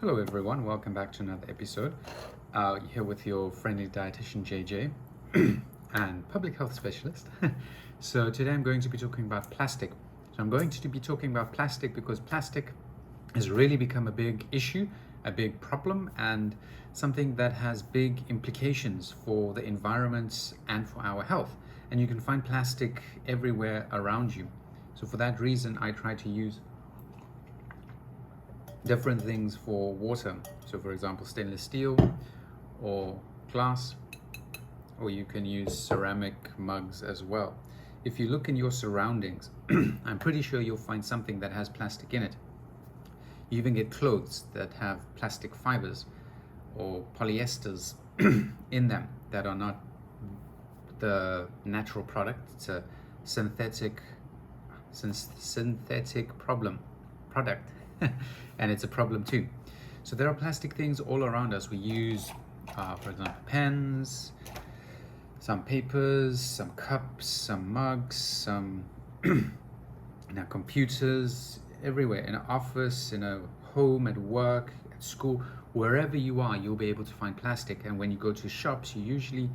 Hello everyone, welcome back to another episode. Here with your friendly dietitian JJ and public health specialist. So today I'm going to be talking about plastic. So I'm going to be talking about plastic because plastic has really become a big issue, a big problem, and something that has big implications for the environment and for our health. And you can find plastic everywhere around you. So for that reason, I try to use different things for water. So for example, stainless steel or glass, or you can use ceramic mugs as well. If you look in your surroundings, I'm pretty sure you'll find something that has plastic in it. You even get clothes that have plastic fibers or polyesters in them that are not the natural product. It's a synthetic product and it's a problem too. So there are plastic things all around us. We use, for example, pens, some papers, some cups, some mugs, some in our computers, everywhere, in an office, in a home, at work, at school, wherever you are, you'll be able to find plastic. And when you go to shops, you usually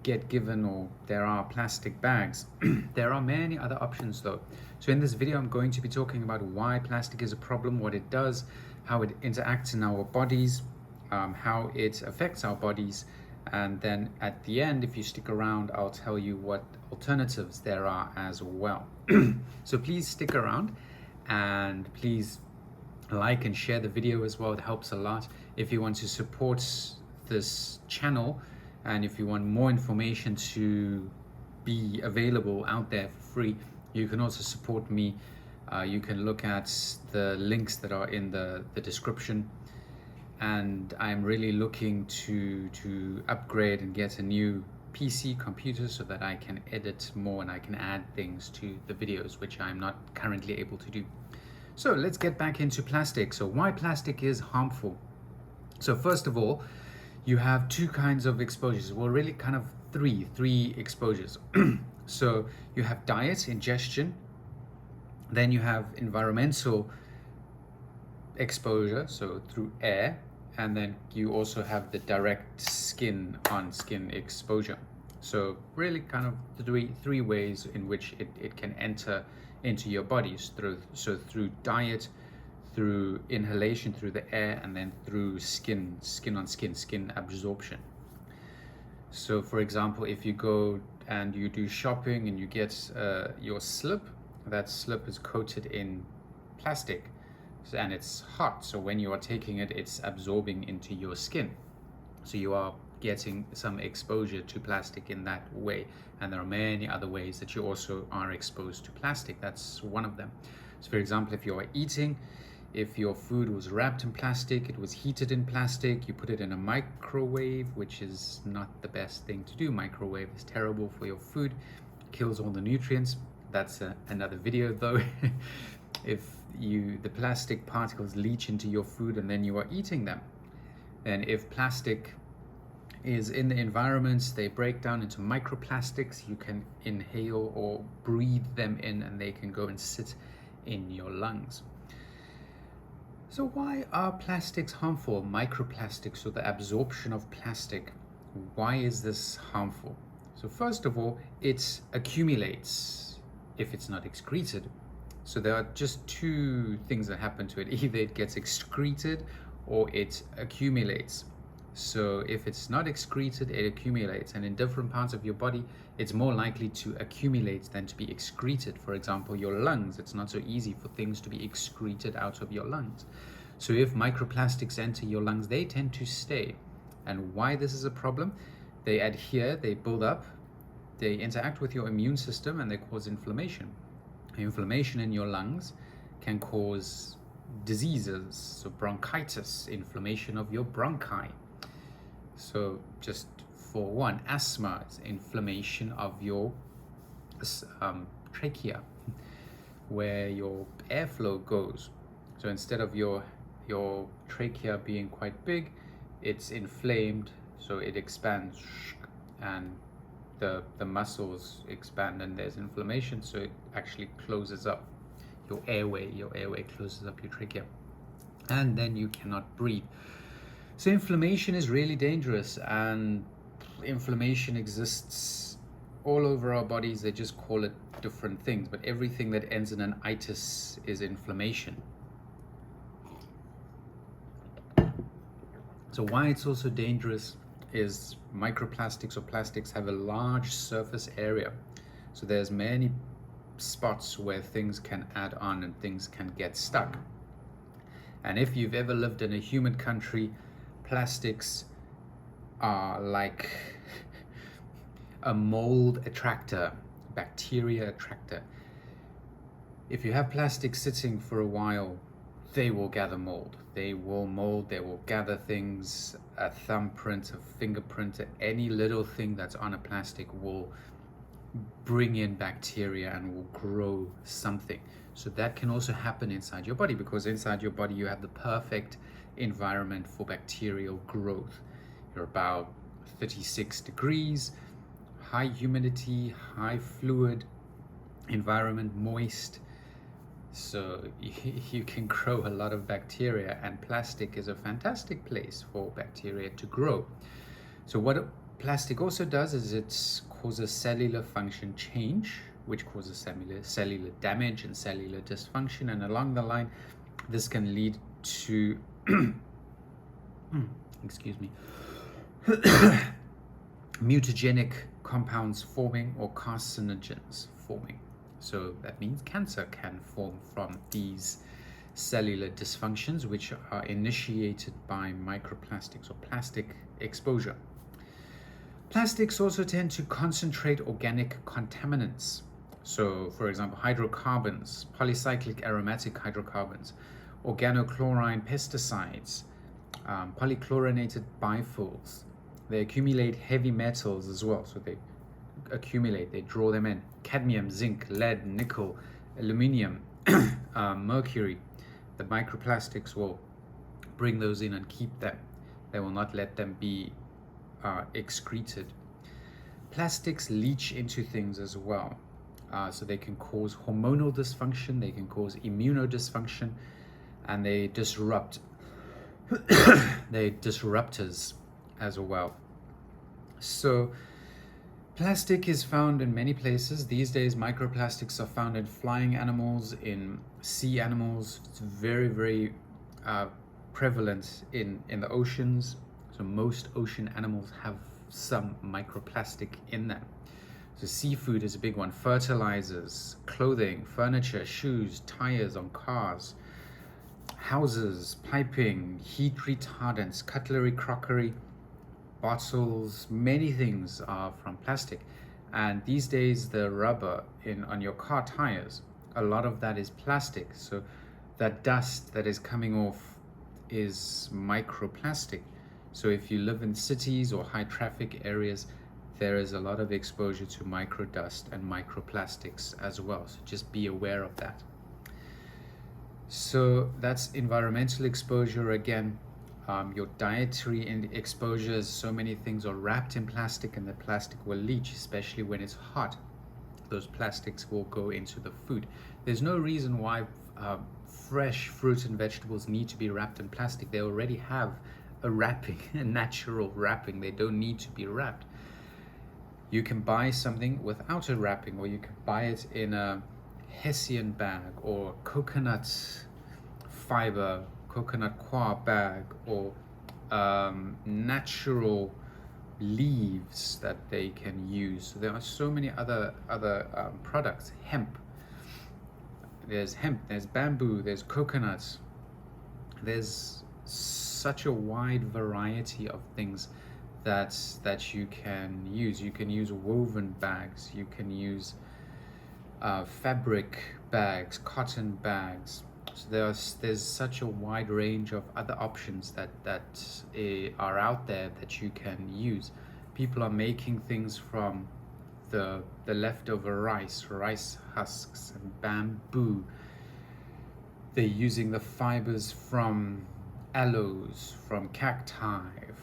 get given, or there are plastic bags. There are many other options though. So in this video, I'm going to be talking about why plastic is a problem, what it does, how it interacts in our bodies, how it affects our bodies. And then at the end, if you stick around, I'll tell you what alternatives there are as well. So please stick around and please like and share the video as well. It helps a lot. If you want to support this channel, and if you want more information to be available out there for free, you can also support me. You can look at the links that are in the description. And I'm really looking to upgrade and get a new PC computer so that I can edit more and I can add things to the videos, which I'm not currently able to do. So let's get back into plastic. So why plastic is harmful. So first of all, you have two kinds of exposures. Well, really kind of three exposures. So you have diet, ingestion, then you have environmental exposure, so through air, and then you also have the direct skin on skin exposure. So really kind of three ways in which it can enter into your bodies through diet, through inhalation through the air, and then through skin on skin absorption. So for example, if you go and you do shopping and you get your slip, that slip is coated in plastic and it's hot. So when you are taking it, it's absorbing into your skin. So you are getting some exposure to plastic in that way. And there are many other ways that you also are exposed to plastic. That's one of them. So for example, if you are eating, if your food was wrapped in plastic, it was heated in plastic, you put it in a microwave, which is not the best thing to do. Microwave is terrible for your food, kills all the nutrients. That's another video though. If the plastic particles leach into your food and then you are eating them, then if plastic is in the environment, they break down into microplastics. You can inhale or breathe them in and they can go and sit in your lungs. So why are plastics harmful? Microplastics, or the absorption of plastic, why is this harmful? So first of all, it accumulates if it's not excreted. So there are just two things that happen to it. Either it gets excreted or it accumulates. So if it's not excreted, it accumulates. And in different parts of your body, it's more likely to accumulate than to be excreted. For example, your lungs, it's not so easy for things to be excreted out of your lungs. So if microplastics enter your lungs, they tend to stay. And why this is a problem? They adhere, they build up, they interact with your immune system, and they cause inflammation. Inflammation in your lungs can cause diseases, so bronchitis, inflammation of your bronchi. So just for one, asthma is inflammation of your trachea, where your airflow goes. So instead of your trachea being quite big, it's inflamed, so it expands, and the muscles expand and there's inflammation, so it actually closes up your airway closes up your trachea. and then you cannot breathe. So inflammation is really dangerous, and inflammation exists all over our bodies. They just call it different things, but everything that ends in an itis is inflammation. So why it's also dangerous is microplastics or plastics have a large surface area. So there's many spots where things can add on and things can get stuck. And if you've ever lived in a humid country, plastics are like a mold attractor, bacteria attractor. If you have plastic sitting for a while, they will gather mold. They will mold, they will gather things. A thumbprint, a fingerprint, any little thing that's on a plastic will bring in bacteria and will grow something. So that can also happen inside your body, because inside your body you have the perfect environment for bacterial growth. You're about 36 degrees, high humidity, high fluid environment, moist. So you can grow a lot of bacteria, and plastic is a fantastic place for bacteria to grow. So what plastic also does is it causes cellular function change, which causes cellular damage and cellular dysfunction, and along the line this can lead to excuse me, mutagenic compounds forming or carcinogens forming. So that means cancer can form from these cellular dysfunctions, which are initiated by microplastics or plastic exposure. Plastics also tend to concentrate organic contaminants. So, for example, hydrocarbons, polycyclic aromatic hydrocarbons, organochlorine pesticides, polychlorinated bifuels. They accumulate heavy metals as well. So they accumulate, they draw them in. Cadmium, zinc, lead, nickel, aluminium, mercury. The microplastics will bring those in and keep them. They will not let them be excreted. Plastics leach into things as well. So they can cause hormonal dysfunction, they can cause immunodysfunction, and they disrupt they're disruptors as well. So plastic is found in many places. These days, microplastics are found in flying animals, in sea animals. It's very, very prevalent in the oceans. So most ocean animals have some microplastic in them. So seafood is a big one. Fertilizers, clothing, furniture, shoes, tires on cars, houses, piping, heat retardants, cutlery, crockery, bottles, many things are from plastic. And these days the rubber on your car tires, a lot of that is plastic. So that dust that is coming off is microplastic. So if you live in cities or high traffic areas, there is a lot of exposure to microdust and microplastics as well. So just be aware of that. So that's environmental exposure again. Your dietary exposures, so many things are wrapped in plastic, and the plastic will leach, especially when it's hot. Those plastics will go into the food. There's no reason why fresh fruits and vegetables need to be wrapped in plastic. They already have a wrapping, a natural wrapping. They don't need to be wrapped. You can buy something without a wrapping, or you can buy it in a Hessian bag or coconut fiber, coconut coir bag, or natural leaves that they can use. So there are so many other products. Hemp. There's hemp, there's bamboo, there's coconuts. There's such a wide variety of things that you can use. You can use woven bags, you can use fabric bags, cotton bags. So there's such a wide range of other options that are out there that you can use. People are making things from the leftover rice husks and bamboo. They're using the fibers from aloes, from cacti,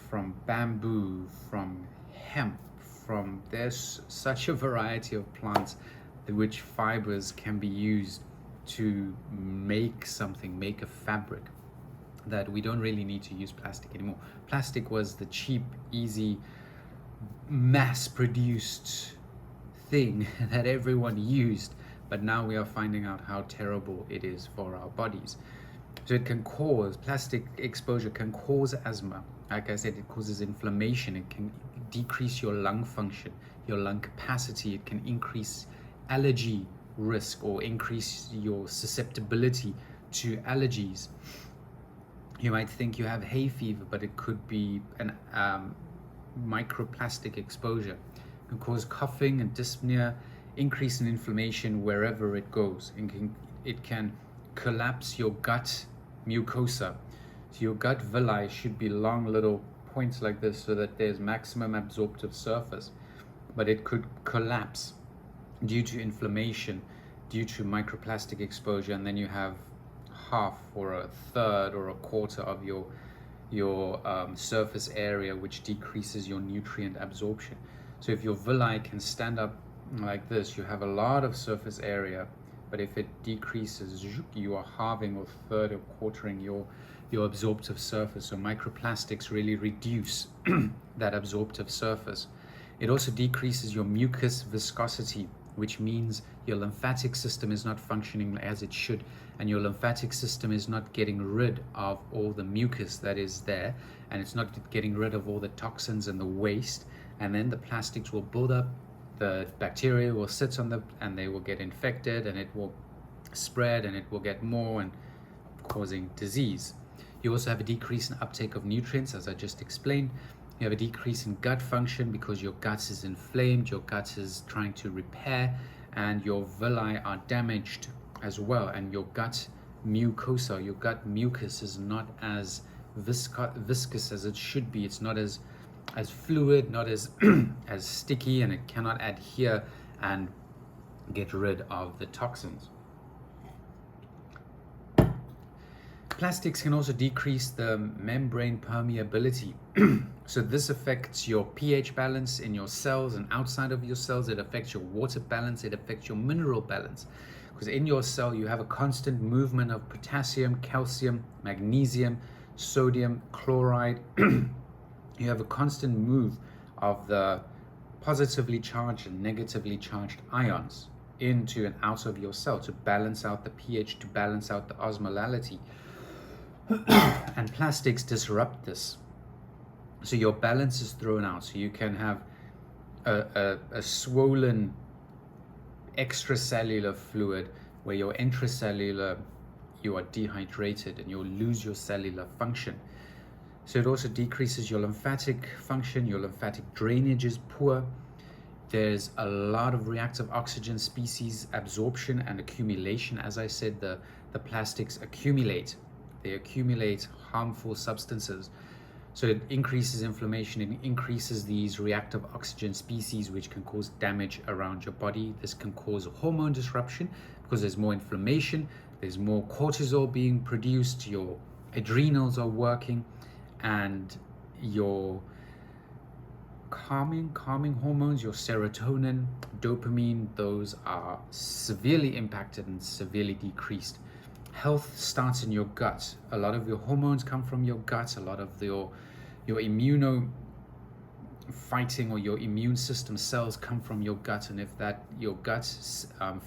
from bamboo, from hemp, there's such a variety of plants which fibers can be used to make something, make a fabric. that we don't really need to use plastic anymore. Plastic was the cheap, easy, mass-produced thing that everyone used, but now we are finding out how terrible it is for our bodies. So it can cause, plastic exposure can cause asthma. Like I said, it causes inflammation. It can decrease your lung function, your lung capacity. It can increase allergy risk or increase your susceptibility to allergies. You might think you have hay fever, but it could be an microplastic exposure. It can cause coughing and dyspnea, increase in inflammation wherever it goes. It can collapse your gut mucosa. So your gut villi should be long little points like this so that there's maximum absorptive surface, but it could collapse due to inflammation, due to microplastic exposure, and then you have half or a third or a quarter of your surface area, which decreases your nutrient absorption. So if your villi can stand up like this, you have a lot of surface area, but if it decreases, you are halving or third or quartering your absorptive surface. So microplastics really reduce that absorptive surface. It also decreases your mucus viscosity, which means your lymphatic system is not functioning as it should, and your lymphatic system is not getting rid of all the mucus that is there, and it's not getting rid of all the toxins and the waste, and then the plastics will build up, the bacteria will sit on them, and they will get infected, and it will spread, and it will get more, and causing disease. You also have a decrease in uptake of nutrients, as I just explained. You have a decrease in gut function because your gut is inflamed, your gut is trying to repair, and your villi are damaged as well. And your gut mucosa, your gut mucus is not as viscous as it should be. It's not as fluid, not as as sticky, and it cannot adhere and get rid of the toxins. Plastics can also decrease the membrane permeability. So this affects your pH balance in your cells and outside of your cells. It affects your water balance. It affects your mineral balance. Because in your cell, you have a constant movement of potassium, calcium, magnesium, sodium, chloride. You have a constant move of the positively charged and negatively charged ions into and out of your cell to balance out the pH, to balance out the osmolality. And plastics disrupt this. So your balance is thrown out. So you can have a swollen extracellular fluid where your intracellular, you are dehydrated and you'll lose your cellular function. So it also decreases your lymphatic function. Your lymphatic drainage is poor. There's a lot of reactive oxygen species absorption and accumulation. As I said, the plastics accumulate. They accumulate harmful substances. So it increases inflammation, it increases these reactive oxygen species, which can cause damage around your body. This can cause hormone disruption because there's more inflammation, there's more cortisol being produced, your adrenals are working, and your calming hormones, your serotonin, dopamine, those are severely impacted and severely decreased. Health starts in your gut. A lot of your hormones come from your gut. A lot of your immuno fighting or your immune system cells come from your gut. And if your gut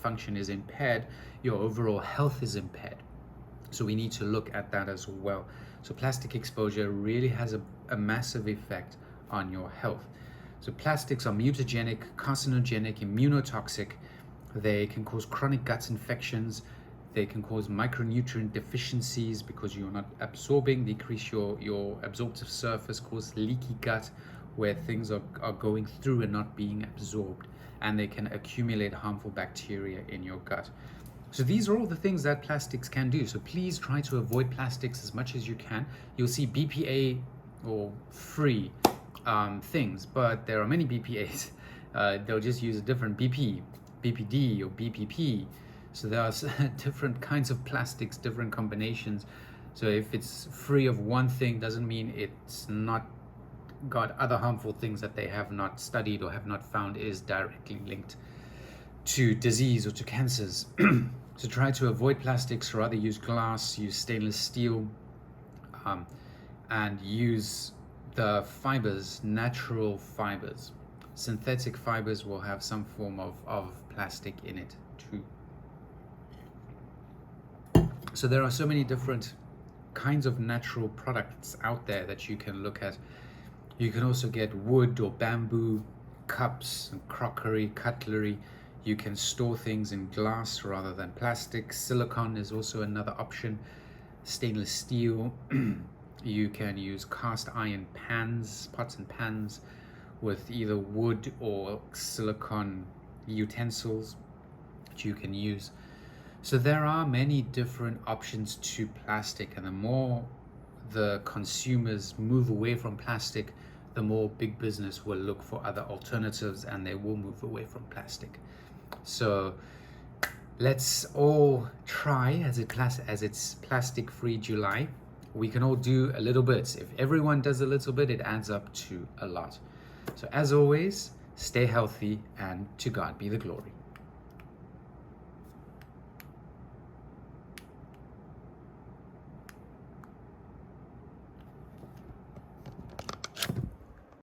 function is impaired, your overall health is impaired. So we need to look at that as well. So plastic exposure really has a massive effect on your health. So plastics are mutagenic, carcinogenic, immunotoxic. They can cause chronic gut infections. They can cause micronutrient deficiencies because you're not absorbing, decrease your absorptive surface, cause leaky gut where things are going through and not being absorbed. And they can accumulate harmful bacteria in your gut. So these are all the things that plastics can do. So please try to avoid plastics as much as you can. You'll see BPA or free things, but there are many BPAs. They'll just use a different BP, BPD or BPP. So there are different kinds of plastics, different combinations. So if it's free of one thing, doesn't mean it's not got other harmful things that they have not studied or have not found is directly linked to disease or to cancers. So try to avoid plastics, rather use glass, use stainless steel, and use the fibers, natural fibers. Synthetic fibers will have some form of plastic in it too. So there are so many different kinds of natural products out there that you can look at. You can also get wood or bamboo cups and crockery, cutlery. You can store things in glass rather than plastic. Silicone is also another option. Stainless steel. You can use cast iron pans, pots and pans with either wood or silicone utensils that you can use. So there are many different options to plastic, and the more the consumers move away from plastic, the more big business will look for other alternatives, and they will move away from plastic. So let's all try, as it's plastic-free July, we can all do a little bit. If everyone does a little bit, it adds up to a lot. So as always, stay healthy, and to God be the glory.